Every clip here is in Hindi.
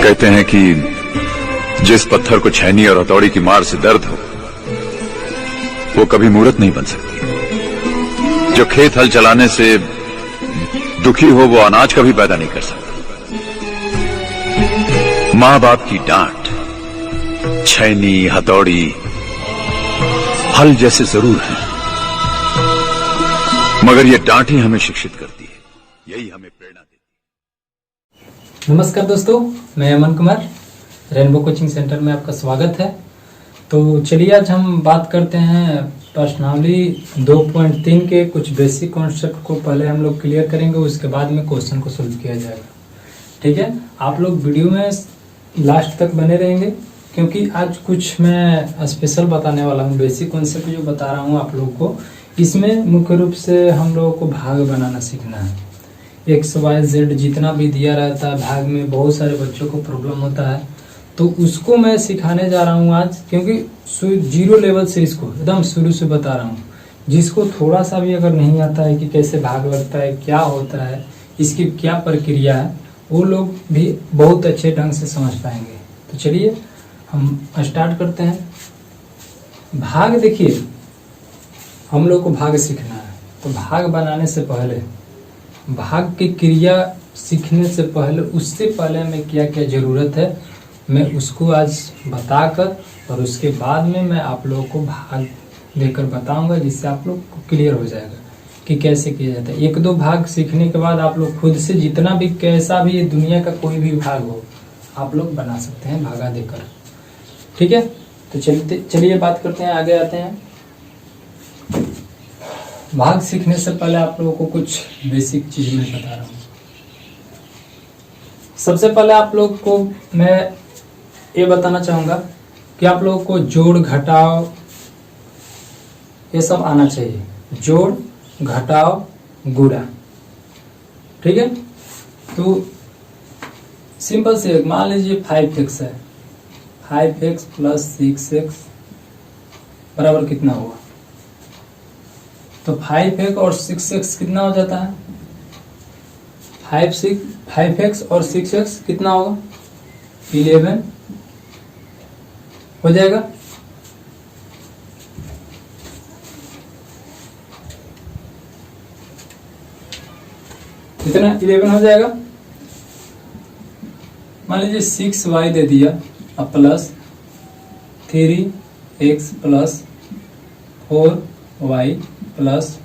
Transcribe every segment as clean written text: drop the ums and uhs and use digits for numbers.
कहते हैं कि जिस पत्थर को छैनी और हथौड़ी की मार से दर्द हो वो कभी मूर्त नहीं बन सकती। जो खेत हल चलाने से दुखी हो वो अनाज कभी पैदा नहीं कर सकता। मां बाप की डांट, छैनी, हथौड़ी, हल जैसे जरूर है, मगर ये डांट ही हमें शिक्षित करती है, यही हमें प्रेरणा देती है। नमस्कार दोस्तों, मैं Aman Kumar, rainbow coaching centre में आपका स्वागत है। तो चलिए आज हम बात करते हैं प्रश्नावली 2.3 के कुछ बेसिक कॉन्सेप्ट को पहले हम लोग क्लियर करेंगे, उसके बाद में क्वेश्चन को सोल्व किया जाएगा। ठीक है, आप लोग वीडियो में लास्ट तक बने रहेंगे क्योंकि आज कुछ मैं स्पेशल बताने वाला हूँ। बेसिक कॉन्सेप्ट जो बता रहा हूँ आप लोगों को, इसमें मुख्य रूप से हम लोगों को भाग बनाना सीखना है। एक्स वाई जेड जितना भी दिया रहता है भाग में, बहुत सारे बच्चों को प्रॉब्लम होता है, तो उसको मैं सिखाने जा रहा हूँ आज, क्योंकि जीरो लेवल से इसको एकदम शुरू से बता रहा हूँ। जिसको थोड़ा सा भी अगर नहीं आता है कि कैसे भाग लगता है, क्या होता है, इसकी क्या प्रक्रिया है, वो लोग भी बहुत अच्छे ढंग से समझ पाएंगे। तो चलिए हम स्टार्ट करते हैं। भाग देखिए, हम लोग को भाग सीखना है, तो भाग बनाने से पहले, भाग की क्रिया सीखने से पहले, उससे पहले हमें क्या क्या जरूरत है मैं उसको आज बताकर और उसके बाद में मैं आप लोगों को भाग देकर बताऊंगा, जिससे आप लोग को क्लियर हो जाएगा कि कैसे किया जाता है। एक दो भाग सीखने के बाद आप लोग खुद से जितना भी, कैसा भी दुनिया का कोई भी भाग हो, आप लोग बना सकते हैं भागा देकर। ठीक है, तो चलिए बात करते हैं, आगे आते हैं। भाग सीखने से पहले आप लोगों को कुछ बेसिक चीज मैं बता रहा हूँ। सबसे पहले आप लोग को मैं ये बताना चाहूंगा कि आप लोगों को जोड़ घटाव ये सब आना चाहिए। जोड़ घटाव गुणा, ठीक है। तो सिंपल से मान लीजिए 5x है, 5x प्लस 6x बराबर कितना होगा? तो 5x और 6x कितना हो जाता है? 5x और 6x कितना होगा? 11 हो जाएगा। कितना? 11 हो जाएगा। मान लीजिए 6y दे दिया अब plus 3x plus 4y plus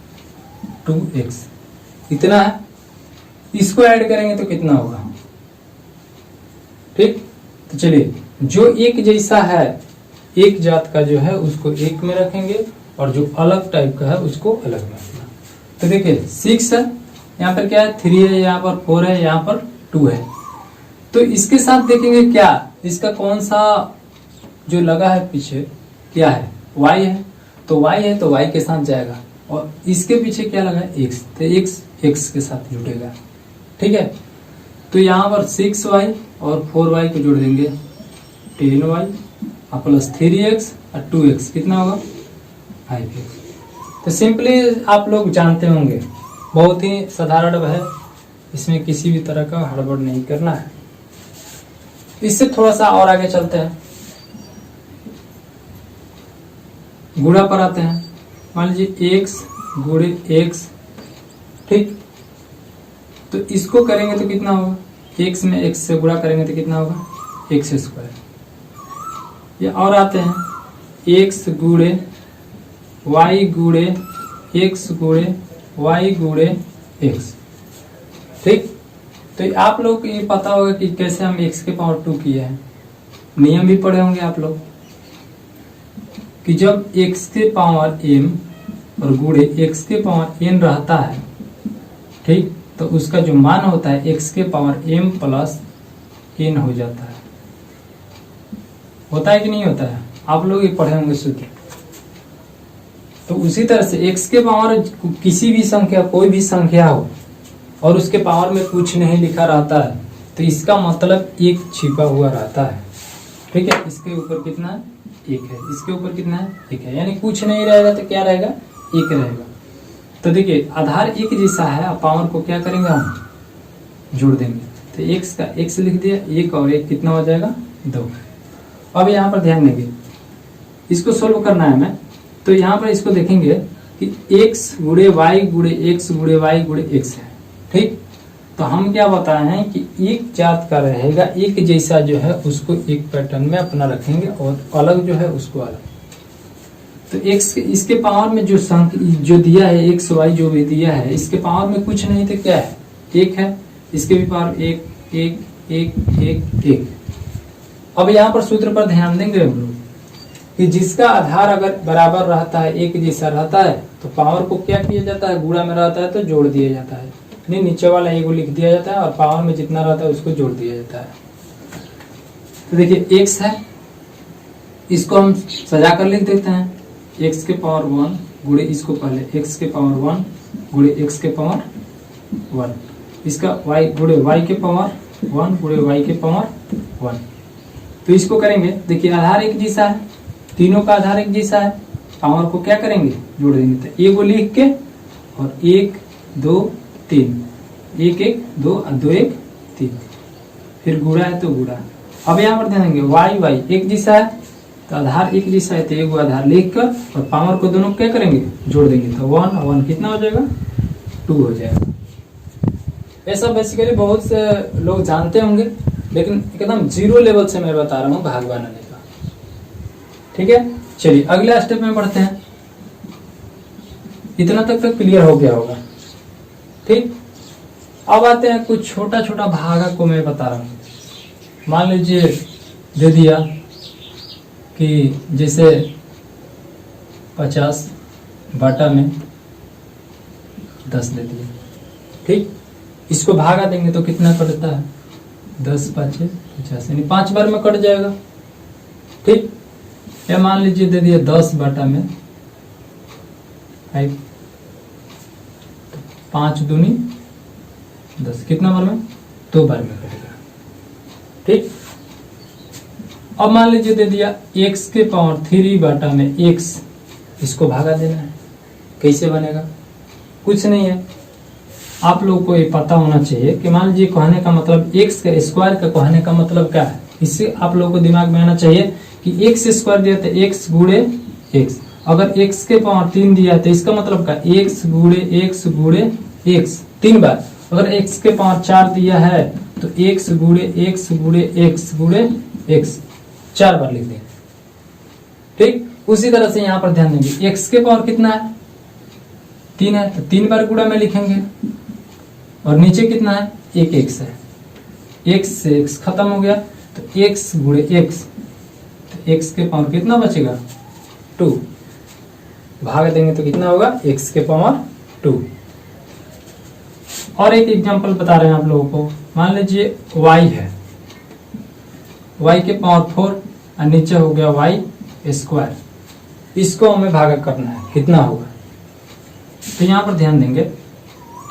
2x इतना है। इसको ऐड करेंगे तो कितना होगा? ठीक, तो चलिए, जो एक जैसा है, एक जात का जो है उसको एक में रखेंगे और जो अलग टाइप का है उसको अलग में रखना। तो देखिए 6 है, यहाँ पर क्या है? 3 है, यहाँ पर 4 है, यहाँ पर 2 है। तो इसके साथ देखेंगे क्या, इसका कौन सा जो लगा है पीछे क्या है? y है, तो y है तो y के साथ जाएगा, और इसके पीछे क्या लगा है? x, तो x के साथ जुड़ेगा। ठीक है, तो यहाँ पर 6y और 4y को जोड़ देंगे, 10y और प्लस 3x और 2x कितना होगा? 5x। तो सिंपली आप लोग जानते होंगे, बहुत ही साधारण है, इसमें किसी भी तरह का हड़बड़ नहीं करना है। इससे थोड़ा सा और आगे चलते हैं, गुणा पर आते हैं। मान लीजिए x गुणे x, ठीक, तो इसको करेंगे तो कितना होगा? x में x से गुणा करेंगे तो कितना होगा? x square. ये और आते हैं, x गुणे y गुणे x गुणे y गुणे x। ठीक, तो आप लोग को ये पता होगा कि कैसे हम x के पावर 2 किए हैं। नियम भी पढ़े होंगे आप लोग कि जब x के पावर m और गुणे x के पावर n रहता है, ठीक, तो उसका जो मान होता है x के पावर m प्लस n हो जाता है। होता है कि नहीं होता है? आप लोग ये पढ़े होंगे सूत्र। तो उसी तरह से x के पावर किसी भी संख्या, कोई भी संख्या हो और उसके पावर में कुछ नहीं लिखा रहता है, तो इसका मतलब एक छिपा हुआ रहता है। ठीक है, इसके ऊपर कितना है? 1 है, इसके ऊपर कितना है? 1 है, यानी कुछ नहीं रहेगा तो क्या रहेगा? 1 रहेगा। तो देखिए आधार एक जैसा है, पावर को क्या करेंगे हम? जोड़ देंगे। तो x का x लिख दिया, 1 और 1 कितना हो जाएगा 2। अब यहाँ पर ध्यान देंगे, इसको सोल्व करना है हमें, तो यहाँ पर इसको देखेंगे कि x गुणे y गुणे x गुणे y गुणे x है, ठीक। तो हम क्या बताए हैं कि एक जात का रहेगा, एक जैसा जो है उसको एक पैटर्न में अपना रखेंगे और अलग जो है उसको अलग। तो x इसके पावर में जो दिया है x y जो भी दिया है, इसके पावर में कुछ नहीं तो क्या है, 1 है। इसके भी पावर 1 1 1 1 1। अब यहाँ पर सूत्र पर ध्यान देंगे हम लोग कि जिसका आधार अगर बराबर रहता है, एक जैसा रहता है, तो पावर को क्या किया जाता है, गुणा में रहता है तो जोड़ दिया जाता है, नहीं नीचे वाला एगो लिख दिया जाता है और पावर में जितना रहता है उसको जोड़ दिया जाता है। तो देखिए x है, इसको हम सजा कर लिख देते हैं, x के पावर 1 गुणे इसको पहले x के पावर 1 गुणे x के पावर 1, इसका y गुणे y के पावर 1 गुणे y के पावर 1। तो इसको करेंगे, देखिए आधार एक जैसा है, तीनों का आधार एक जैसा है, पावर को क्या करेंगे, जोड़ देंगे। तो एगो लिख के और 1 2 3, 1 1 2 2 1 3, फिर गुणा है तो गुणा। अब यहाँ पर ध्यान देंगे y y एक जैसा है, तो आधार एक जैसा है, तो एगो आधार लिख कर और पावर को दोनों क्या करेंगे, जोड़ देंगे। तो 1 और 1 कितना हो जाएगा, 2 हो जाएगा। ऐसा बेसिकली बहुत से लोग जानते होंगे, लेकिन एकदम जीरो लेवल से मैं बता रहा हूँ भाग बनाने का, ठीक है। चलिए अगले स्टेप में बढ़ते हैं। इतना तक तो क्लियर हो गया होगा, ठीक। अब आते हैं कुछ छोटा छोटा भागा को मैं बता रहा हूँ। मान लीजिए दे दिया कि जैसे 50 बाटा में 10 दे दिया, ठीक। इसको भागा देंगे तो कितना कटता है, 10 5 50, यानी 5 बार में कट जाएगा, ठीक। या मान लीजिए दे दिया 10 बाटा में 5, 5 दूनी 10, कितना बार में, 2 बार में कटेगा, ठीक। अब मान लीजिए दे दिया x के पावर 3 बाटा में x, इसको भागा देना है। कैसे बनेगा, कुछ नहीं है, आप लोगों को ये पता होना चाहिए कि मान लीजिए कहने का मतलब x का स्क्वायर का कहने का मतलब क्या है। इससे आप लोगों को दिमाग में आना चाहिए कि x स्क्वायर दिया तो x गुणे x, अगर x के पावर 3 दिया तो इसका मतलब क्या, x गुणे x 3 बार। अगर x के पावर 4 दिया है तो x गुणे x 4 बार लिख देंगे, ठीक। उसी तरह से यहाँ पर ध्यान देंगे, x के पावर कितना है, 3 है, तो 3 बार गुणा में लिखेंगे, और नीचे कितना है, एक x है, x से x खत्म हो गया, तो x गुणे x, तो x के पावर कितना बचेगा, 2, भाग देंगे तो कितना होगा, x के पावर 2। और एक एग्जांपल बता रहे हैं आप लोगों को, मान लीजिए y है, y के पावर 4 और नीचे हो गया y स्क्वायर, इसको हमें भागा करना है, कितना होगा। तो यहाँ पर ध्यान देंगे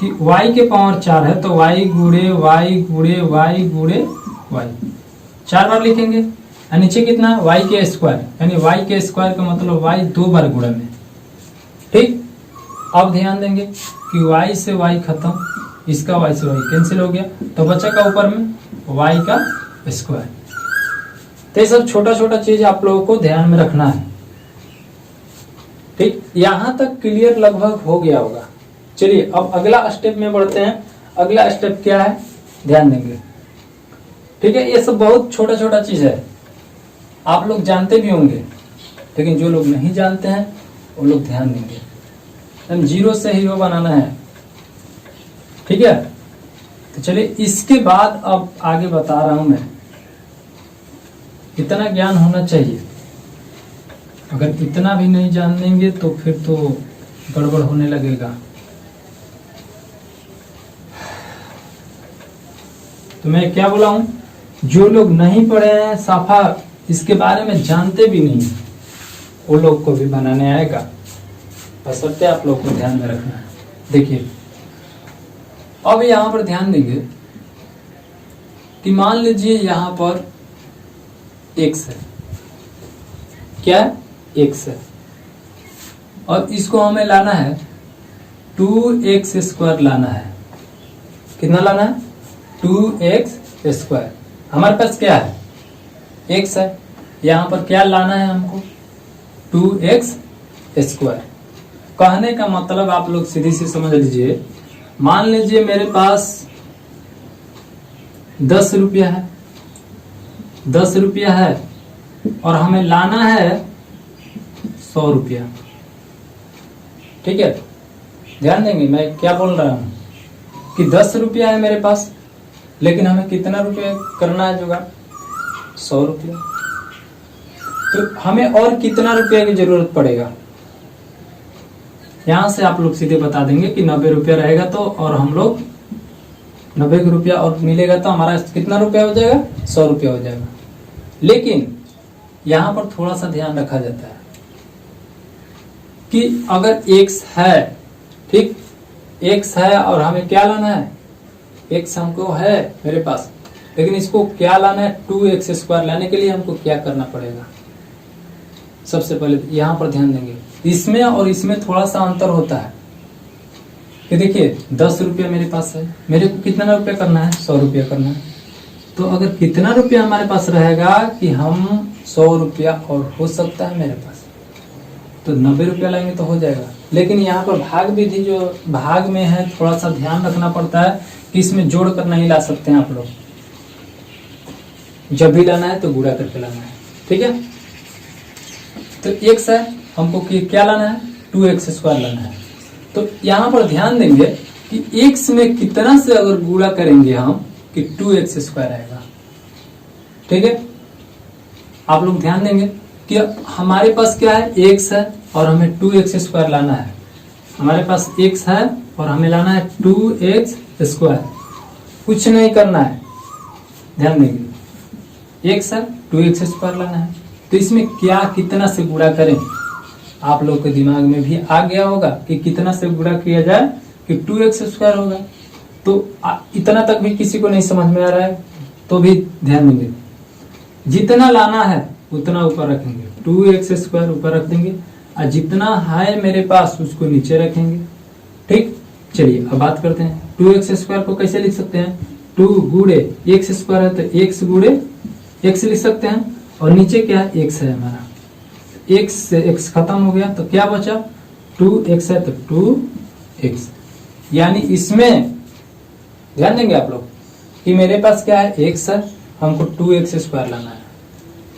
कि y के पावर 4 है, तो y गुणे y 4 बार लिखेंगे, और नीचे कितना, y के स्क्वायर, यानी y के स्क्वायर का मतलब y 2 बार गुणा में, ठीक। अब ध्यान देंगे कि y से y खत्म, इसका y से y कैंसिल हो गया, तो बचा का ऊपर में y का स्क्वायर। तो ये सब छोटा छोटा चीज आप लोगों को ध्यान में रखना है, ठीक। यहां तक क्लियर लगभग हो गया होगा। चलिए अब अगला स्टेप में बढ़ते हैं। अगला स्टेप क्या है, ध्यान देंगे, ठीक है। ये सब बहुत छोटा छोटा चीज है, आप लोग जानते भी होंगे, लेकिन जो लोग नहीं जानते हैं वो लोग ध्यान देंगे। हम जीरो से हीरो बनाना है, ठीक है। तो चलिए इसके बाद अब आगे बता रहा हूं मैं, इतना ज्ञान होना चाहिए। अगर इतना भी नहीं जान लेंगे तो फिर तो गड़बड़ होने लगेगा। तो मैं क्या बोला हूं, जो लोग नहीं पढ़े हैं, साफा इसके बारे में जानते भी नहीं, वो लोग को भी बनाने आएगा, बशर्ते आप लोग को ध्यान में रखना है। देखिए अब यहां पर ध्यान देंगे कि मान लीजिए यहां पर x है, क्या x है, और इसको हमें लाना है 2x स्क्वायर लाना है। कितना लाना है, 2x स्क्वायर। हमारे पास क्या है, x है, यहाँ पर क्या लाना है हमको, 2x स्क्वायर। कहने का मतलब आप लोग सीधी सी समझ लीजिए, मान लीजिए मेरे पास 10 रुपया है, 10 रुपया है और हमें लाना है 100 रुपया। ठीक है, ध्यान देंगे मैं क्या बोल रहा हूं कि 10 रुपया है मेरे पास, लेकिन हमें कितना रुपया करना है जुगाड़, 100 रुपया। तो हमें और कितना रुपया की जरूरत पड़ेगा, यहां से आप लोग सीधे बता देंगे कि 90 रुपया रहेगा तो, और हम लोग 90 रुपया और मिलेगा तो हमारा कितना रुपया हो जाएगा, 100 रुपया हो जाएगा। लेकिन यहां पर थोड़ा सा ध्यान रखा जाता है कि अगर x है, ठीक, x है और हमें क्या लाना है, x हमको है मेरे पास, लेकिन इसको क्या लाना है, 2x स्क्वायर लाने के लिए हमको क्या करना पड़ेगा। सबसे पहले यहां पर ध्यान देंगे, इसमें और इसमें थोड़ा सा अंतर होता है कि देखिए 10 रुपया मेरे पास है, मेरे को कितना रुपया करना है, 100 रुपया करना है। तो अगर कितना रुपया हमारे पास रहेगा कि हम 100 रुपया और हो सकता है मेरे पास, तो 90 रुपया लाएंगे तो हो जाएगा। लेकिन यहाँ पर भाग विधि जो भाग में है, थोड़ा सा ध्यान रखना पड़ता है कि इसमें जोड़ कर नहीं ला सकते हैं आप लोग, जब भी लाना है तो गुणा करके लाना है। ठीक है, तो x है, हमको क्या लाना है, 2x स्क्वायर लाना है। तो यहाँ पर ध्यान देंगे कि x में कितना से अगर गुणा करेंगे हम कि 2x स्क्वायर आएगा। ठीक है, आप लोग ध्यान देंगे कि हमारे पास क्या है, x है और हमें 2x स्क्वायर लाना है। हमारे पास x है और हमें लाना है 2x स्क्वायर, कुछ नहीं करना है, ध्यान देंगे, x है 2x स्क्वायर लाना है। तो इसमें क्या कितना से गुणा करें, आप लोग के दिमाग में भी आ गया होगा कि कितना से गुणा किया जाए कि 2x स्क्वायर होगा। तो इतना तक भी किसी को नहीं समझ में आ रहा है तो भी ध्यान देंगे, जितना लाना है उतना ऊपर रखेंगे, 2x स्क्वायर ऊपर रख देंगे और जितना है मेरे पास उसको नीचे रखेंगे। ठीक, चलिए अब बात करते हैं 2x स्क्वायर को कैसे लिख सकते हैं, 2 गुणे x स्क्वायर है तो x गुणे x लिख सकते हैं, और नीचे क्या है, x है हमारा, x से x खत्म हो गया तो क्या बचा, 2x है तो 2x। यानी इसमें ध्यान देंगे आप लोग कि मेरे पास क्या है, x है, हमको 2x स्क्वायर लाना है।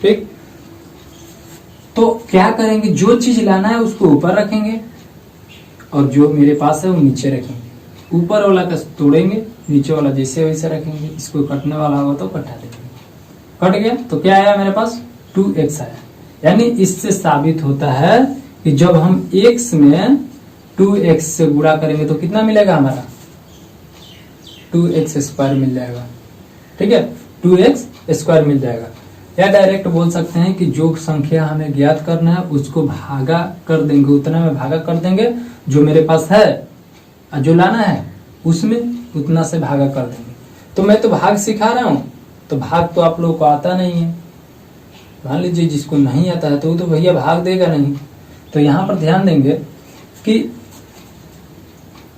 ठीक, तो क्या करेंगे, जो चीज लाना है उसको ऊपर रखेंगे और जो मेरे पास है वो नीचे रखेंगे। ऊपर वाला का तोड़ेंगे, नीचे वाला जैसे वैसे रखेंगे, इसको कटने वाला होगा तो कटा देंगे। कट गया तो क्या आया मेरे पास, 2x आया। यानी इससे साबित होता है कि जब हम x में 2x से गुणा करेंगे तो कितना मिलेगा हमारा, 2x स्क्वायर मिल जाएगा। ठीक है, 2x स्क्वायर मिल जाएगा। या डायरेक्ट बोल सकते हैं कि जो संख्या हमें ज्ञात करना है उसको भागा कर देंगे, उतना में भागा कर देंगे जो मेरे पास है, और जो लाना है उसमें उतना से भागा कर देंगे। तो मैं तो भाग सिखा रहा हूं, तो भाग तो आप लोगों को आता नहीं है। मान लीजिए जिसको नहीं आता है तो वो तो भैया भाग देगा नहीं। तो यहाँ पर ध्यान देंगे कि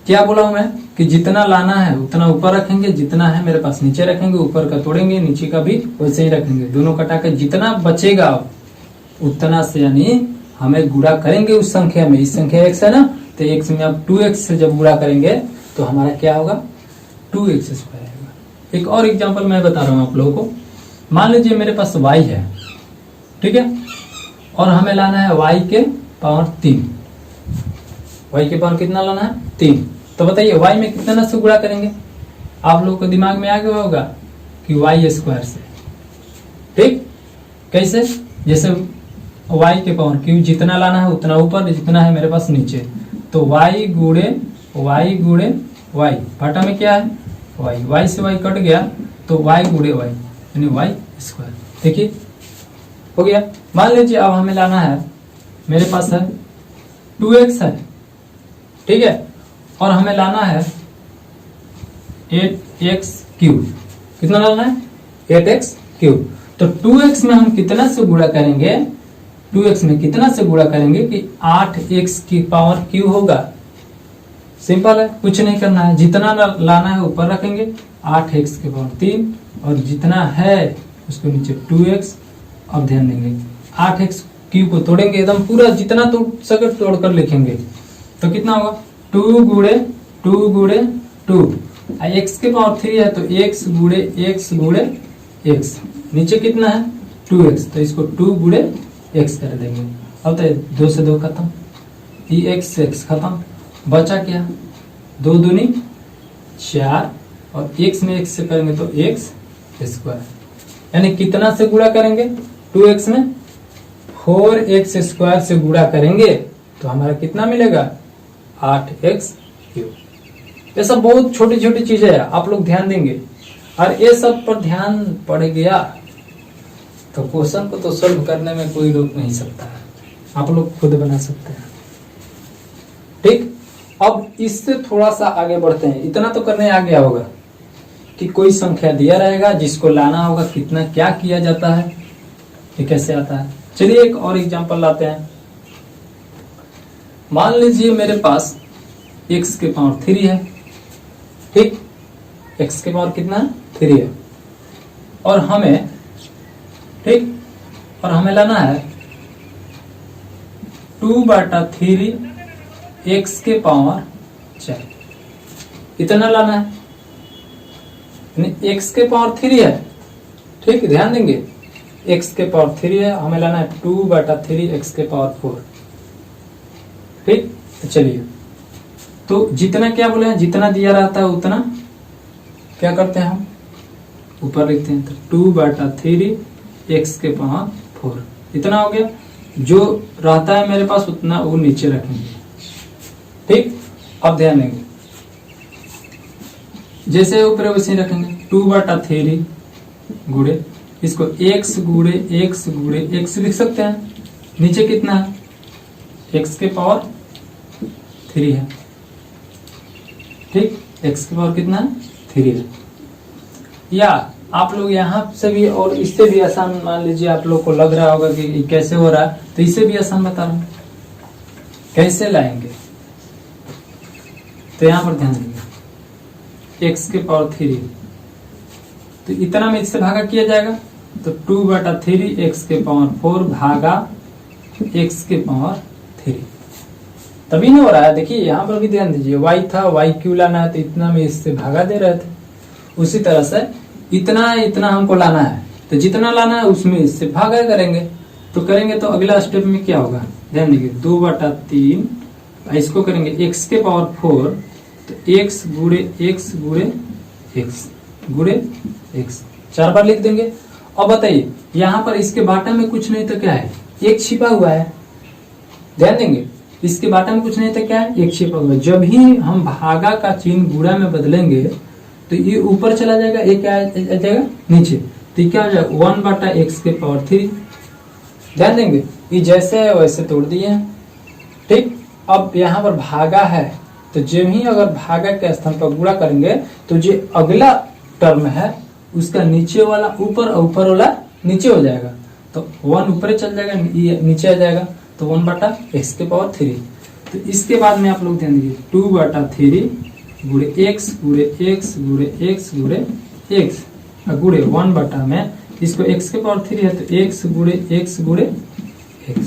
क्या बोला हूं मैं कि जितना लाना है उतना ऊपर रखेंगे, जितना है मेरे पास नीचे रखेंगे, ऊपर का तोड़ेंगे, नीचे का भी वैसे ही रखेंगे, दोनों कटा के जितना बचेगा उतना से यानी हमें गुणा करेंगे उस संख्या में। इस संख्या x है ना, तो x में अब 2x से जब गुणा करेंगे तो हमारा क्या होगा, 2x स्क्वायर आएगा। एक और एग्जांपल मैं बता रहा हूं आप लोगों को। मान लीजिए मेरे पास y है, ठीक है, और हमें लाना है y के पावर 3। y के पावर कितना लाना है, 3। तो बताइए y में कितना से गुणा करेंगे, आप लोगों को दिमाग में आ गया होगा कि y स्क्वायर से। ठीक, कैसे, जैसे y के पावर क्यों जितना लाना है उतना ऊपर, जितना है मेरे पास नीचे, तो y गुणे y, घटा में क्या है y से y कट गया तो y गुणे y यानी y स्क्वायर। देखिए हो गया। मान लीजिए अब हमें लाना है, मेरे पास है 2x है, ठीक है, और हमें लाना है 8x क्यूब। कितना लाना है, 8x क्यूब। तो 2x में हम कितना से गुणा करेंगे, 2x में कितना से गुणा करेंगे कि 8x की पावर क्यू होगा, सिंपल है, कुछ नहीं करना है, जितना लाना है ऊपर रखेंगे 8x के पावर 3 और जितना है उसको नीचे 2x। अब ध्यान देंगे 8x क्यूब को तोड़ेंगे एकदम पूरा, जितना तोड़ सके तोड़कर लिखेंगे तो कितना होगा 2 गुणे 2 गुणे 2। x के पावर 3 है तो x गुणे x गुणे x, नीचे कितना है 2x तो इसको 2 गुणे x कर देंगे। अब तो 2 से 2 खत्म, ये x से x खत्म, बचा क्या 2 दूनी 4 और x में x से करेंगे तो x स्क्वायर, यानी कितना से गुणा करेंगे 2x में 4x स्क्वायर से गुणा करेंगे तो हमारा कितना मिलेगा 8x क्यूब। ये सब बहुत छोटी छोटी चीजें है, आप लोग ध्यान देंगे और ये सब पर ध्यान पड़ गया तो क्वेश्चन को तो सॉल्व करने में कोई रोक नहीं सकता है, आप लोग खुद बना सकते हैं। ठीक, अब इससे थोड़ा सा आगे बढ़ते हैं। इतना तो करने आ गया होगा कि कोई संख्या दिया रहेगा जिसको लाना होगा, कितना क्या किया जाता है, ये कैसे आता है। चलिए एक और एग्जांपल लाते हैं। मान लीजिए मेरे पास x के पावर 3 है, ठीक, x के पावर कितना है 3 है और हमें, ठीक, और हमें लाना है 2/3 x के पावर 4, इतना लाना है, x के पावर 3 है, ठीक, ध्यान देंगे x के पावर 3 है, हमें लाना है 2/3 x के पावर 4, ठीक। चलिए तो जितना क्या बोले हैं, जितना दिया रहता है उतना क्या करते हैं हम ऊपर लिखते हैं, तो 2/3 x के पावर 4 इतना हो गया। जो रहता है मेरे पास उतना वो नीचे रखेंगे, ठीक। अब ध्यान देंगे जैसे ऊपर वैसे ही रखेंगे 2/3 गुणे इसको x गुणे x गुणे x लिख सकते हैं, नीचे कितना है x के पावर 3 है, ठीक, x के पावर कितना है 3 है। या आप लोग यहाँ से भी और इससे भी आसान मान लीजिए, आप लोग को लग रहा होगा कि कैसे हो रहा है, तो इससे भी आसान बता रहा हूं कैसे लाएंगे। तो यहाँ पर ध्यान देंगे x के पावर 3 तो इतना में इससे भागा किया जाएगा तो 2/3 x के पावर 4 भागा x के पावर 3, तभी नहीं हो रहा है। देखिए यहाँ पर भी ध्यान दीजिए, y था, y क्यों लाना है तो इतना में इससे भागा दे रहे थे, उसी तरह से इतना इतना हमको लाना है तो जितना लाना है उसमें इससे भागा करेंगे। तो करेंगे तो अगला स्टेप में क्या होगा, ध्यान दीजिए 2/3 इसको करेंगे x के पावर 4 तो x गुणे x गुणे x गुणे x 4 बार लिख देंगे। अब बताइए यहाँ पर इसके बाटा में कुछ नहीं तो क्या है, एक छिपा हुआ है, ध्यान देंगे इसके बाटा में कुछ नहीं तो क्या है, एक छिपा हुआ है। जब ही हम भागा का चिन्ह गुणा में बदलेंगे तो ये ऊपर चला जाएगा, ये क्या आ जाएगा नीचे, तो ये क्या हो जाएगा 1/x के पावर 3। ध्यान देंगे ये जैसे है वैसे तोड़ दिए हैं, ठीक। अब यहाँ पर भागा है तो जब ही अगर भागा के स्थान पर गुणा करेंगे तो जो अगला टर्म है उसका नीचे वाला ऊपर और ऊपर वाला नीचे हो जाएगा, तो 1 ऊपर चल जाएगा, नीचे आ जाएगा तो 1/x के पावर 3। तो इसके बाद में आप लोग ध्यान दीजिए 2/3 गुणे x गुणे x गुणे x गुणे x गुणे 1 में इसको x के पावर 3 है तो x गुणे x गुणे x।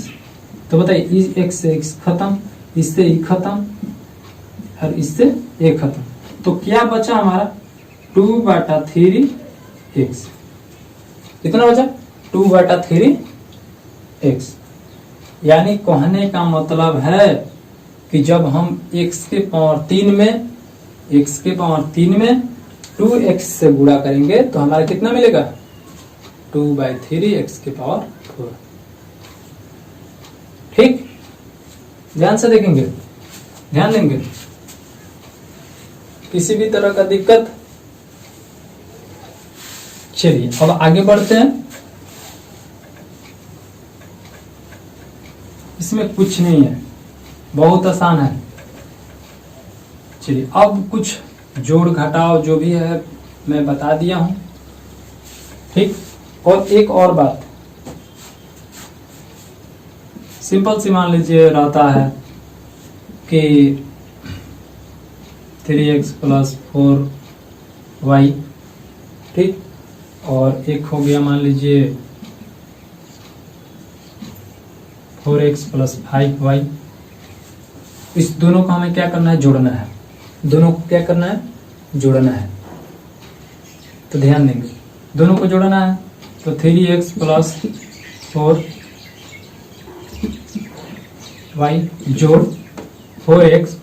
तो बताइए x से x खत्म, इससे e खत्म और इससे a खत्म, तो क्या बचा हमारा 2/3 x, कितना बचा 2/3 x। यानी कहने का मतलब है कि जब हम x के पावर 3 में 2x से गुणा करेंगे तो हमारा कितना मिलेगा 2/3 x के पावर 4, ठीक। ध्यान से देखेंगे, ध्यान देंगे, किसी भी तरह का दिक्कत। चलिए अब आगे बढ़ते हैं। इसमें कुछ नहीं है, बहुत आसान है। चलिए अब कुछ जोड़ घटाव जो भी है मैं बता दिया हूं, ठीक। और एक और बात सिंपल सी मान लीजिए रहता है कि 3x प्लस 4y, ठीक। और एक हो गया मान लीजिए 4x प्लस 5y। इस दोनों को हमें क्या करना है, जोड़ना है। दोनों को क्या करना है, जोड़ना है। तो ध्यान देंगे, दोनों को जोड़ना है। तो 3x प्लस 4y जोड़ 4x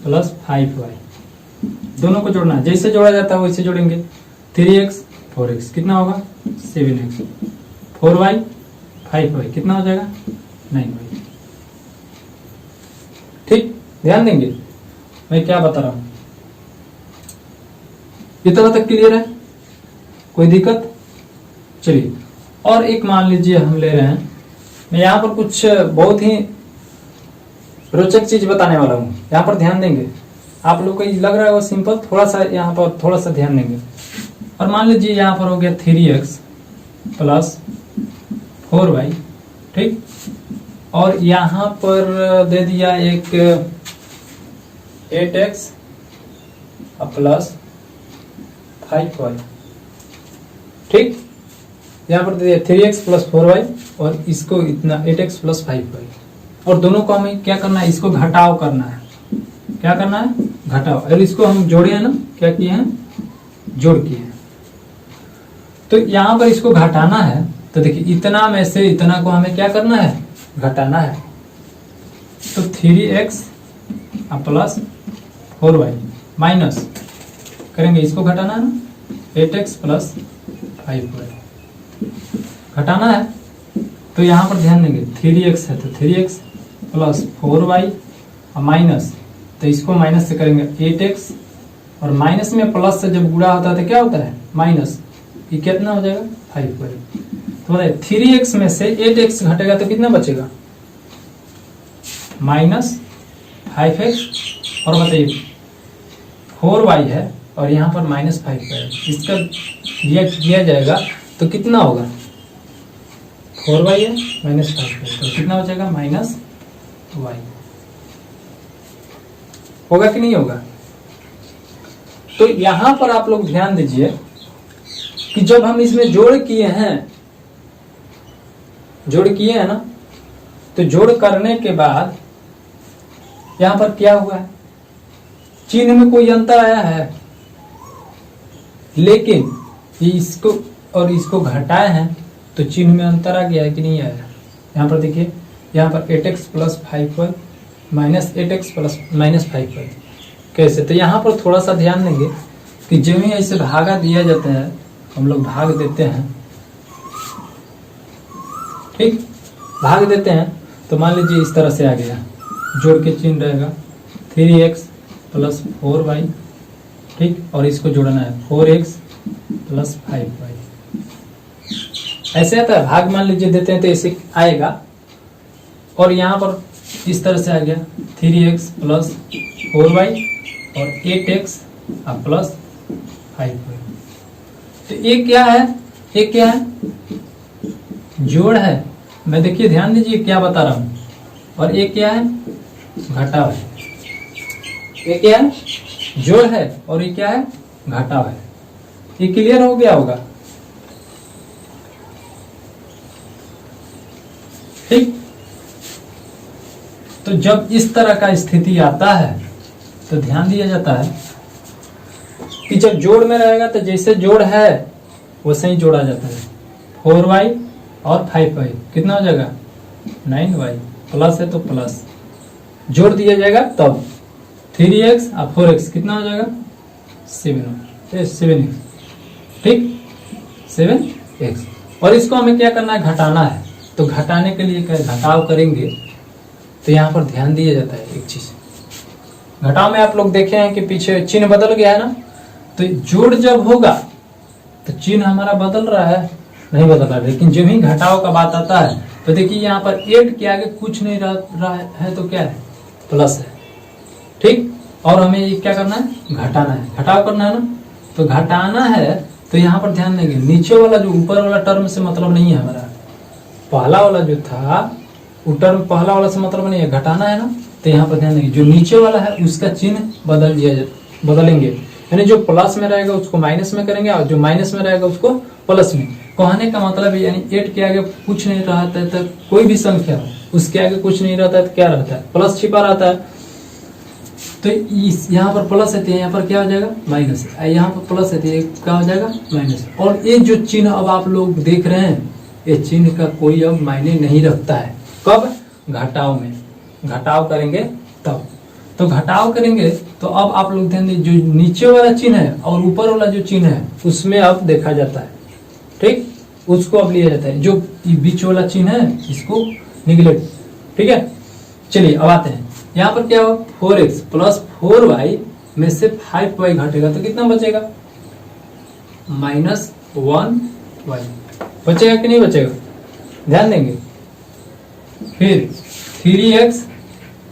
प्लस 5y, दोनों को जोड़ना है। जैसे जोड़ा जाता है वैसे जोड़ेंगे। 3x 4x कितना होगा 7x, 4y 5y कितना हो जाएगा 9y, ठीक। ध्यान देंगे मैं क्या बता रहा हूं, इतना तक क्लियर है, कोई दिक्कत? चलिए और एक मान लीजिए हम ले रहे हैं, मैं यहाँ पर कुछ बहुत ही रोचक चीज बताने वाला हूँ। यहाँ पर ध्यान देंगे, आप लोग को लग रहा है वो सिंपल, थोड़ा सा यहाँ पर थोड़ा सा ध्यान देंगे। और मान लीजिए यहाँ पर हो गया 3x प्लस 4y, ठीक। और यहाँ पर दे दिया एक 8x प्लस 5y, ठीक। यहाँ पर दे दिया 3x प्लस 4y और इसको इतना 8x प्लस 5y। और दोनों को हमें क्या करना है, इसको घटाव करना है। क्या करना है, घटाव। और इसको हम जोड़े हैं ना, क्या किए हैं, जोड़ किए हैं। तो यहाँ पर इसको घटाना है, तो देखिए इतना में से इतना को हमें क्या करना है, घटाना है। तो 3x प्लस 4y माइनस करेंगे, इसको घटाना है ना, 8x प्लस 5y घटाना है। तो यहाँ पर ध्यान देंगे 3x है तो 3x प्लस 4y और माइनस, तो इसको माइनस से करेंगे 8x, और माइनस में प्लस से जब गुणा होता है तो क्या होता है माइनस, ये कितना हो जाएगा 5y। तो बताइए 3x में से 8x घटेगा तो कितना बचेगा, माइनस 5x। और बताइए 4y है और यहाँ पर माइनस 5y है, इसका किया जाएगा तो कितना होगा, 4y है माइनस 5y, तो कितना बचेगा माइनस y। होगा कि नहीं होगा? तो यहां पर आप लोग ध्यान दीजिए कि जब हम इसमें जोड़ किए हैं ना, तो जोड़ करने के बाद यहां पर क्या हुआ है, चिन्ह में कोई अंतर आया है, लेकिन इसको और इसको घटाए हैं तो चिन्ह में अंतर आ गया है कि नहीं आया। यहाँ पर देखिए, यहाँ पर 8x plus 5y minus 8x plus minus 5y कैसे, तो यहाँ पर थोड़ा सा ध्यान देंगे कि जब ही ऐसे भागा दिया जाता है, हम लोग भाग देते हैं, ठीक, भाग देते हैं, तो मान लीजिए इस तरह से आ गया, जोड़ के चिन्ह रहेगा 3x प्लस 4y, ठीक, और इसको जोड़ना है 4x प्लस 5y, ऐसे आता है। भाग मान लीजिए देते हैं तो ऐसे आएगा, और यहाँ पर इस तरह से आ गया 3x प्लस 4y और 8x प्लस 5y। तो ये क्या है, ये क्या है, जोड़ है। मैं देखिए ध्यान दीजिए क्या बता रहा हूं, और ये क्या है, घटाव है। ये क्या है, जोड़ है, और ये क्या है, घटाव है। ये क्लियर हो गया होगा, ठीक। तो जब इस तरह का स्थिति आता है तो ध्यान दिया जाता है कि जब जोड़ में रहेगा तो जैसे जोड़ है वैसे ही जोड़ा जाता है। 4y और 5y कितना हो जाएगा 9y, प्लस है तो प्लस जोड़ दिया जाएगा, तब 3x और 4x कितना हो जाएगा 7x, ठीक, 7x। और इसको हमें क्या करना है, घटाना है। तो घटाने के लिए घटाव करेंगे, तो यहाँ पर ध्यान दिया जाता है एक चीज, घटाव में आप लोग देखे हैं कि पीछे चिन्ह बदल गया है ना, तो जोड़ जब होगा तो चिन्ह हमारा बदल रहा है, नहीं बदल रहा है, लेकिन जब ही घटाव का बात आता है तो देखिए यहाँ पर 8 के आगे कुछ नहीं रहा है, तो क्या है, प्लस है, ठीक। और हमें ये क्या करना है, घटाना है, घटाव करना है ना, तो घटाना है। तो यहाँ पर ध्यान देंगे, नीचे वाला जो ऊपर वाला टर्म से मतलब नहीं है हमारा, पहला वाला जो था वो टर्म पहला वाला से मतलब नहीं है, घटाना है ना, तो यहाँ पर ध्यान देंगे जो नीचे वाला है उसका चिन्ह बदलेंगे, यानी जो प्लस में रहेगा उसको माइनस में करेंगे और जो माइनस में रहेगा उसको प्लस में। कहने का मतलब है यानी 8 के आगे कुछ नहीं रहता है, तो कोई भी संख्या हो उसके आगे कुछ नहीं रहता है तो क्या रहता है, प्लस छिपा रहता है। तो इस यहाँ पर प्लस है तो यहाँ पर क्या हो जाएगा, माइनस है, यहाँ पर प्लस है तो क्या हो जाएगा, माइनस। और ये जो चिन्ह अब आप लोग देख रहे हैं, ये चिन्ह का कोई अब मायने नहीं रखता है। कब, घटाव में, घटाव करेंगे तब। तो घटाव करेंगे तो अब आप लोग ध्यान दीजिए, जो नीचे वाला चिन्ह है और ऊपर वाला जो चिन्ह है उसमें अब देखा जाता है, ठीक, उसको अब लिया जाता है। जो बीच वाला चिन्ह है इसको निगलेक्ट, ठीक है। चलिए अब आते हैं, यहाँ पर क्या हो, 4x प्लस 4y में से 5y घटेगा तो कितना बचेगा, -1y बचेगा कि नहीं बचेगा, ध्यान देंगे। फिर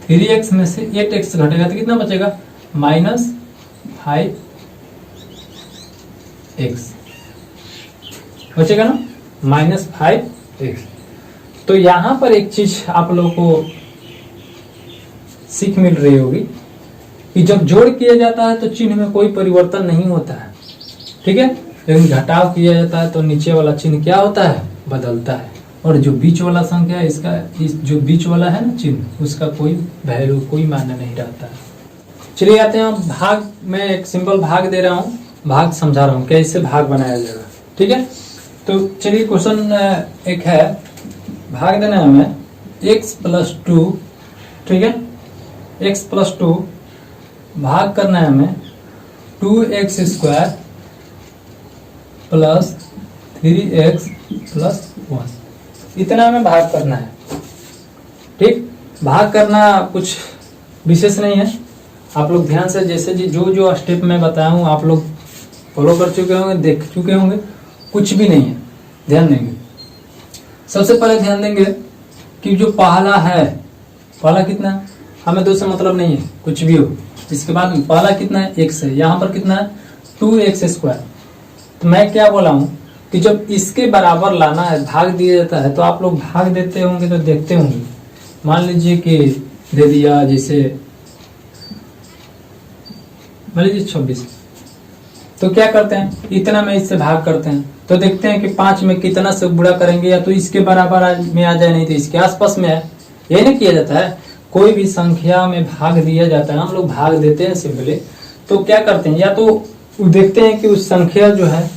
3x में से 8x घटेगा तो कितना बचेगा, -5x बचेगा ना, -5x। तो यहां पर एक चीज आप लोगों को सीख मिल रही होगी कि जब जोड़ किया जाता है तो चिन्ह में कोई परिवर्तन नहीं होता है, ठीक है। लेकिन घटाव किया जाता है तो नीचे वाला चिन्ह क्या होता है, बदलता है। और जो बीच वाला संख्या है इसका, इस जो बीच वाला है ना चिन्ह, उसका कोई वैल्यू, कोई मायने नहीं रहता है। चलिए आते हैं भाग में, एक सिंपल भाग दे रहा हूँ, भाग समझा रहा हूँ कैसे भाग बनाया जाएगा, ठीक है। तो चलिए क्वेश्चन एक है, भाग देना है हमें x+2, ठीक है, x+2 भाग करना है हमें 2x² प्लस 3x प्लस 1, इतना हमें भाग करना है, ठीक। भाग करना कुछ विशेष नहीं है, आप लोग ध्यान से जैसे जो स्टेप मैं बताया हूँ आप लोग फॉलो कर चुके होंगे, देख चुके होंगे, कुछ भी नहीं है, ध्यान देंगे। सबसे पहले ध्यान देंगे कि जो पहला है, पहला कितना है, हमें दो से मतलब नहीं है, कुछ भी हो। इसके बाद पहला कितना है, x है, यहाँ पर कितना है 2x²। तो मैं क्या बोला हूँ कि जब इसके बराबर लाना है, भाग दिया जाता है, तो आप लोग भाग देते होंगे तो देखते होंगे। मान लीजिए कि दे दिया, जैसे मान लीजिए 26, तो क्या करते हैं, इतना में इससे भाग करते हैं, तो देखते हैं कि 5 में कितना से गुणा करेंगे, या तो इसके बराबर में आ जाए, नहीं तो इसके आसपास में है। ये नहीं किया जाता है, कोई भी संख्या में भाग दिया जाता है, हम लोग भाग देते हैं सिंपली, तो क्या करते हैं, या तो देखते हैं कि उस संख्या जो है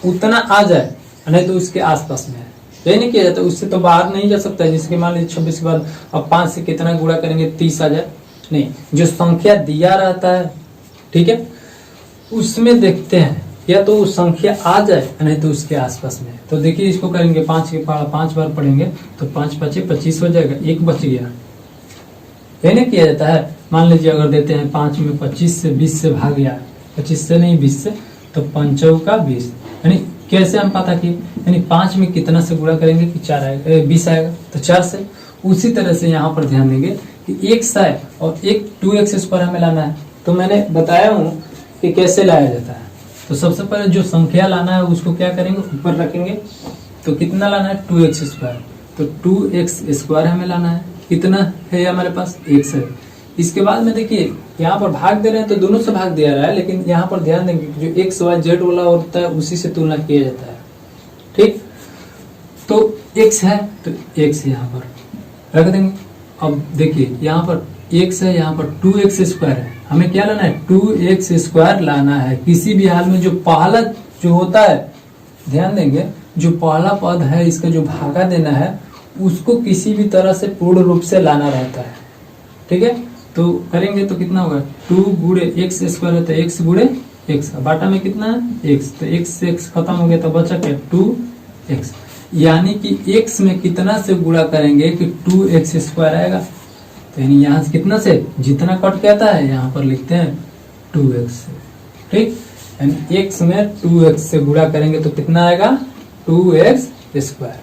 उतना आ जाए, नहीं तो उसके आसपास में है। ये नहीं किया जाता, उससे तो बाहर नहीं जा सकता है। जिसके मान लीजिए 26 के बाद अब 5 से कितना गुणा करेंगे, 30 आ जाए, नहीं, जो संख्या दिया रहता है, ठीक है, उसमें देखते हैं, या तो उस संख्या आ जाए नहीं तो उसके आसपास में। तो देखिए इसको करेंगे, 5 के पढ़ा 5 बार पढ़ेंगे तो 5 × 5 = 25 हो जाएगा, एक बच गया। ये नहीं किया जाता है, मान लीजिए अगर देते हैं 5 में 25 से 20 से भाग गया, 25 से नहीं 20 से, तो 5 × 20, यानी कैसे हम पता कि, यानी 5 में कितना से गुणा करेंगे कि 4 आएगा, 20 आएगा, तो 4 से। उसी तरह से यहाँ पर ध्यान देंगे कि x है और एक 2x² हमें लाना है। तो मैंने बताया हूँ कि कैसे लाया जाता है। तो सबसे पहले जो संख्या लाना है उसको क्या करेंगे, ऊपर रखेंगे, तो कितना लाना है, 2x²। तो 2x² हमें लाना है, कितना है हमारे पास, x है। इसके बाद में देखिए यहाँ पर भाग दे रहे हैं तो दोनों से भाग दिया रहा है, लेकिन यहाँ पर ध्यान देंगे जो x y z वाला होता है उसी से तुलना किया जाता है, ठीक। तो x है तो x यहाँ पर रख देंगे। अब देखिए यहाँ पर x है, यहाँ पर 2x² है, हमें क्या लाना है, 2x² लाना है। किसी भी हाल में जो पहला जो होता है, ध्यान देंगे, जो पहला पद है इसका जो भागा देना है उसको किसी भी तरह से पूर्ण रूप से लाना रहता है, ठीक है। तो करेंगे तो कितना होगा, 2 × x² है तो x × x, बाटा में कितना है, x, तो x से x खत्म हो गया तो बचा क्या, 2x। यानी कि x में कितना से गुणा करेंगे कि 2x² आएगा। तो यानी यहाँ से कितना से, जितना कट के आता है यहाँ पर लिखते हैं 2x से, ठीक। यानी x में 2x से गुणा करेंगे तो कितना आएगा, 2x²।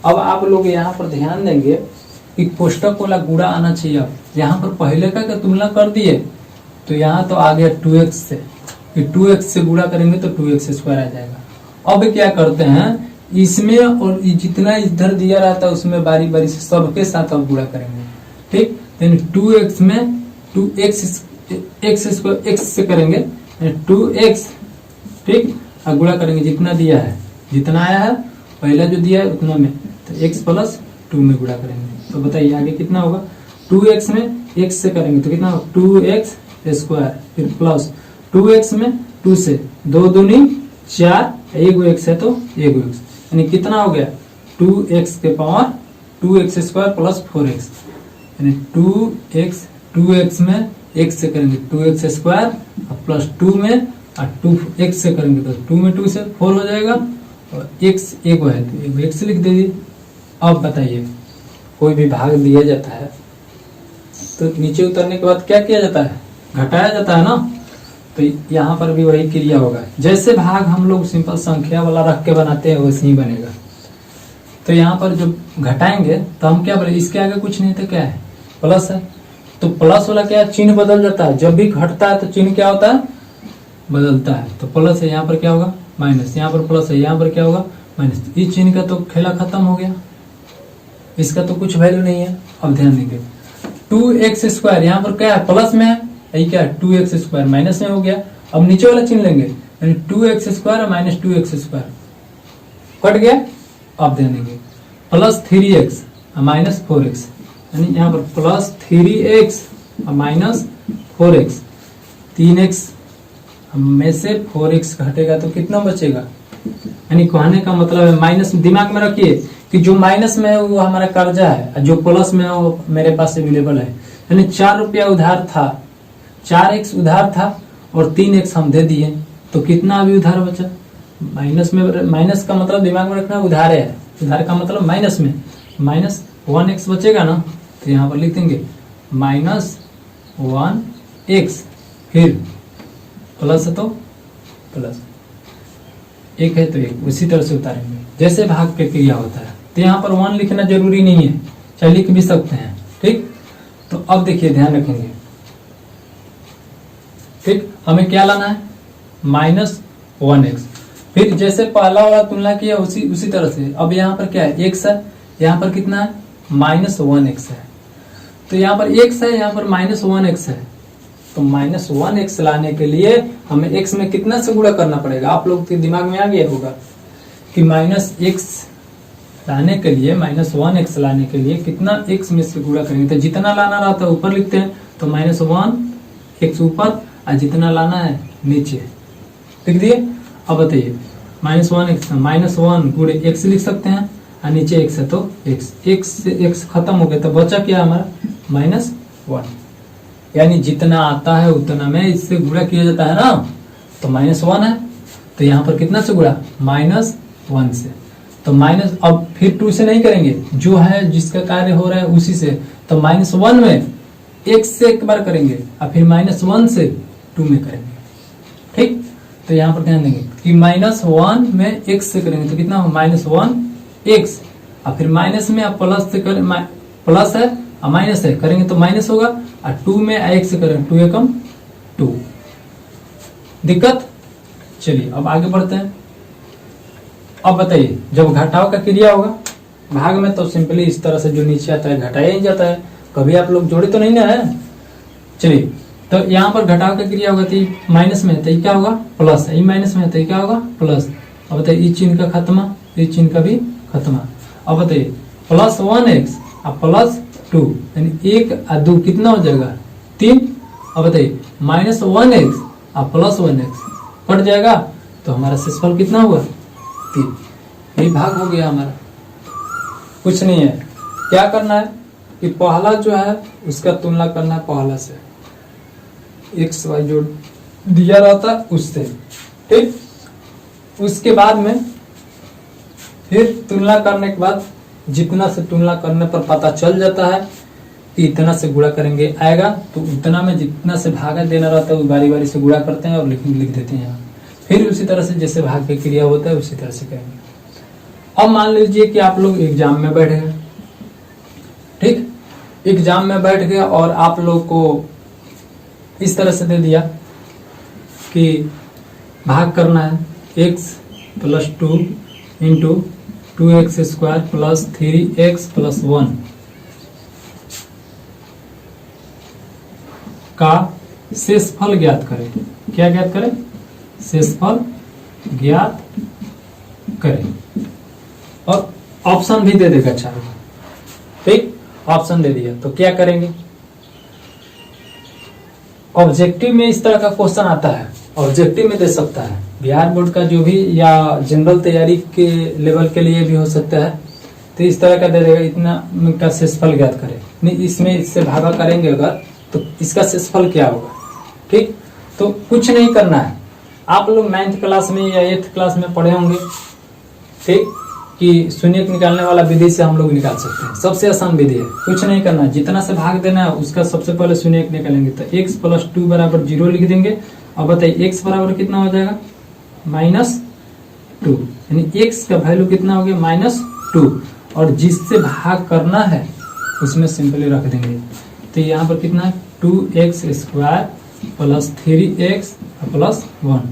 अब आप लोग यहाँ पर ध्यान देंगे कि कोष्टक वाला गुणा आना चाहिए। अब यहाँ पर पहले का तुलना कर दिए तो यहाँ तो आ गया 2x से, कि 2x से गुणा करेंगे तो 2x² आ जाएगा। अब क्या करते हैं, इसमें और जितना इधर दिया रहता है उसमें बारी बारी से सबके साथ अब गुणा करेंगे, ठीक। यानी 2x में 2x स्क्वायर x से करेंगे, 2x, ठीक, और गुणा करेंगे जितना दिया है, जितना आया है पहला जो दिया है उतना में, तो x प्लस 2 में गुणा करेंगे। तो बताइए आगे कितना होगा, 2x में x से करेंगे तो कितना होगा 2x स्क्वायर, फिर प्लस 2x में 2 से, 2 दूनी 4, एक x है तो एक x, यानी कितना हो गया 2x के power 2x square plus 4x, यानी 2x में x से करेंगे 2x स्क्वायर और प्लस 2 में और 2x से करेंगे तो 2 में 2 से 4 हो जाएगा और x एक है तो एक x लिख दीजिए। अब बताइए कोई भी भाग दिया जाता है तो नीचे उतरने के बाद क्या किया जाता है, घटाया जाता है ना, तो यहाँ पर भी वही क्रिया होगा। जैसे भाग हम लोग सिंपल संख्या वाला रख के बनाते हैं वैसे ही बनेगा। तो यहाँ पर जब घटाएंगे तो हम क्या बोले, इसके आगे कुछ नहीं तो क्या है प्लस है, तो प्लस वाला क्या चिन्ह बदल जाता है, जब भी घटता है तो चिन्ह क्या होता है बदलता है। तो प्लस है यहाँ पर क्या होगा माइनस, यहाँ पर प्लस है यहाँ पर क्या होगा माइनस, इस चिन्ह का तो खेला खत्म हो गया, इसका तो कुछ वैल्यू नहीं है। अब ध्यान देंगे 2x स्क्वायर यहाँ पर क्या है प्लस में है, यही क्या है 2x स्क्वायर माइनस में हो गया। अब नीचे वाला चिन्ह लेंगे यानी 2x square minus 2x square cut गया। अब ध्यान देंगे प्लस 3x माइनस 4x, यानी यहाँ पर plus 3x minus 4x, 3x में से 4x घटेगा तो कितना बचेगा, यानी कहने का मतलब है माइनस, दिमाग में रखिए कि जो माइनस में है वो हमारा कर्जा है, जो प्लस में है वो मेरे पास अवेलेबल है। यानी 4 रुपया उधार था, 4x उधार था और 3x हम दे दिए, तो कितना अभी उधार बचा माइनस में, माइनस का मतलब दिमाग में रखना उधार है, उधार का मतलब माइनस में, माइनस 1x बचेगा ना, तो यहाँ पर लिख देंगे माइनस 1x, फिर प्लस है तो प्लस, एक है तो एक, उसी तरह से उतारेंगे जैसे भाग पे क्रिया होता है। तो यहाँ पर 1 लिखना जरूरी नहीं है, चाहे लिख भी सकते हैं, ठीक। तो अब देखिए ध्यान रखेंगे, ठीक, हमें क्या लाना है माइनस 1x, फिर जैसे पहला वाला तुलना किया उसी तरह से अब यहाँ पर क्या है x है, यहाँ पर कितना है माइनस 1x है, तो यहाँ पर x है, यहाँ पर माइनस 1x है, तो माइनस 1x लाने के लिए हमें x में कितना से गुणा करना पड़ेगा। आप लोग के दिमाग में आ गया होगा कि माइनस x लाने के लिए, माइनस 1x लाने के लिए कितना x में से गुणा करेंगे, तो जितना लाना रहता है ऊपर लिखते हैं, तो माइनस 1x ऊपर और जितना लाना है नीचे लिख दिए। अब बताइए माइनस 1x, माइनस 1 गुणे x लिख सकते हैं और नीचे x है तो x से x खत्म हो गया, तो बचा क्या हमारा माइनस 1, यानी जितना आता है उतना में इससे गुणा किया जाता है ना, तो माइनस 1 है तो यहाँ पर कितना से गुणा माइनस 1 से, तो माइनस, अब फिर 2 से नहीं करेंगे, जो है जिसका कार्य हो रहा है उसी से, तो माइनस 1 में x से एक बार करेंगे और फिर माइनस 1 से 2 में करेंगे, ठीक। तो यहाँ पर ध्यान देंगे कि माइनस 1 में x से करेंगे तो कितना हो माइनस 1x, और फिर माइनस में आप प्लस से करें, प्लस है और माइनस है करेंगे तो माइनस होगा, और 2 में x से करेंगे 2 एकम 2, दिक्कत। चलिए अब आगे बढ़ते हैं। अब बताइए जब घटाव का क्रिया होगा भाग में तो सिंपली इस तरह से जो नीचे आता है घटाया ही जाता है, कभी आप लोग जोड़े तो नहीं ना है। चलिए तो यहाँ पर घटाव का क्रिया होगा तो माइनस में है तो क्या होगा प्लस, ये माइनस में है तो क्या होगा प्लस। अब बताइए इस चिन्ह का खत्मा, इस चिन्ह का भी खत्मा। अब बताइए प्लस 1x और प्लस 2, यानी 1 और 2 कितना हो जाएगा 3। अब बताइए माइनस 1x और प्लस 1x कट जाएगा, तो हमारा शेषफल कितना हुआ 3। ये भाग हो गया हमारा, कुछ नहीं है। क्या करना है कि पहला जो है उसका तुलना करना है पहला से, एक्स वाई जो दिया रहता है उससे, ठीक। उसके बाद में फिर तुलना करने के बाद जितना से तुलना करने पर पता चल जाता है कि इतना से गुणा करेंगे आएगा, तो उतना में जितना से भागा देना रहता है वो बारी बारी से गुणा करते हैं और लिख देते हैं। फिर उसी तरह से जैसे भाग की क्रिया होता है उसी तरह से करेंगे। अब मान लीजिए कि आप लोग एग्जाम में बैठ गए, ठीक, एग्जाम में बैठ गए और आप लोग को इस तरह से दे दिया कि भाग करना है x plus 2 into 2x square plus 3x plus 1, का शेषफल ज्ञात करें। क्या ज्ञात करें? शेषफल ज्ञात करें। और ऑप्शन भी दे देगा चाहे, ठीक, ऑप्शन दे दिया तो क्या करेंगे। ऑब्जेक्टिव में इस तरह का क्वेश्चन आता है, ऑब्जेक्टिव में दे सकता है, बिहार बोर्ड का जो भी या जनरल तैयारी के लेवल के लिए भी हो सकता है। तो इस तरह का दे देगा, इतना का शेषफल ज्ञात करें, नहीं इसमें इससे भागा करेंगे अगर तो इसका शेषफल क्या होगा, ठीक। तो कुछ नहीं करना है, आप लोग 9th क्लास में या 8th क्लास में पढ़े होंगे, ठीक, कि शून्य निकालने वाला विधि से हम लोग निकाल सकते हैं, सबसे आसान विधि है। कुछ नहीं करना, जितना से भाग देना है उसका सबसे पहले शून्य निकालेंगे। तो x + 2 = 0 लिख देंगे। अब बताइए x बराबर कितना हो जाएगा? -2, यानी x का वैल्यू कितना हो गया? -2। और जिससे भाग करना है उसमें सिंपली रख देंगे। तो यहाँ पर कितना है? 2x² + 3x + 1,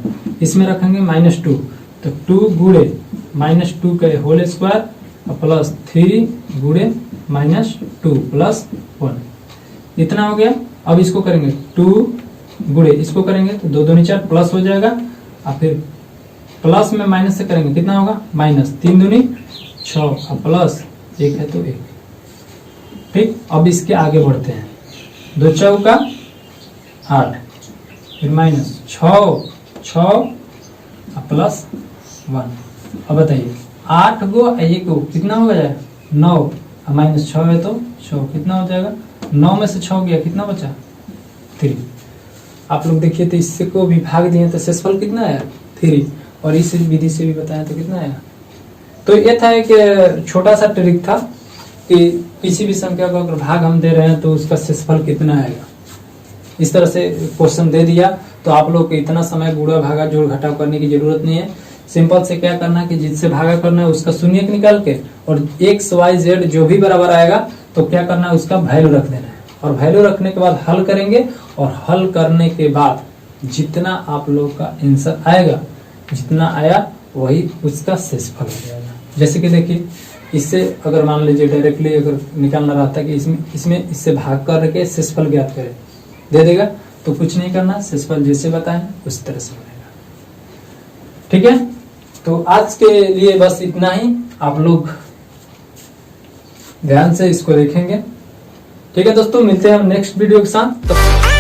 इसमें रखेंगे -2। तो 2 गुणे -2 का होल स्क्वायर प्लस 3 गुणे -2 + 1, इतना हो गया। अब इसको करेंगे 2 गुणे इसको करेंगे तो 2 दूनी 4 प्लस हो जाएगा, और फिर प्लस में माइनस से करेंगे कितना होगा? -3 दूनी 6 और प्लस 1 है तो 1, ठीक। अब इसके आगे बढ़ते हैं, 2 चौका 8, फिर -6 और प्लस 1। अब बताइए 8 गो 1 गो कितना हो जाएगा? 9, और -6 है तो 6, कितना हो जाएगा? 9 में से 6 गया, कितना बचा? 3। आप लोग देखिए तो इससे को भी भाग दिए तो शेषफल कितना आया? 3। और इस विधि से भी बताया तो कितना आया? तो ये था एक छोटा सा ट्रिक था कि किसी भी संख्या को अगर भाग हम दे रहे हैं तो उसका शेषफल कितना आएगा। इस तरह से क्वेश्चन दे दिया तो आप लोग को इतना समय गुणा भागा जोड़ घटाव करने की जरूरत नहीं है। सिंपल से क्या करना है कि जिससे भागा करना है उसका शून्य निकाल के और x y z जो भी बराबर आएगा तो क्या करना है उसका वैल्यू रख देना है, और वैल्यू रखने के बाद हल करेंगे, और हल करने के बाद जितना आप लोग का आंसर आएगा, जितना आया वही उसका शेषफल हो जाएगा। जैसे कि देखिए इससे अगर मान लीजिए डायरेक्टली अगर निकालना रहता कि इसमें इससे भाग करके शेषफल ज्ञात करें, दे देगा तो कुछ नहीं करना, शेषफल जैसे बताएं उस तरह से बनेगा, ठीक है। तो आज के लिए बस इतना ही, आप लोग ध्यान से इसको देखेंगे, ठीक है दोस्तों। मिलते हैं हम नेक्स्ट वीडियो के साथ।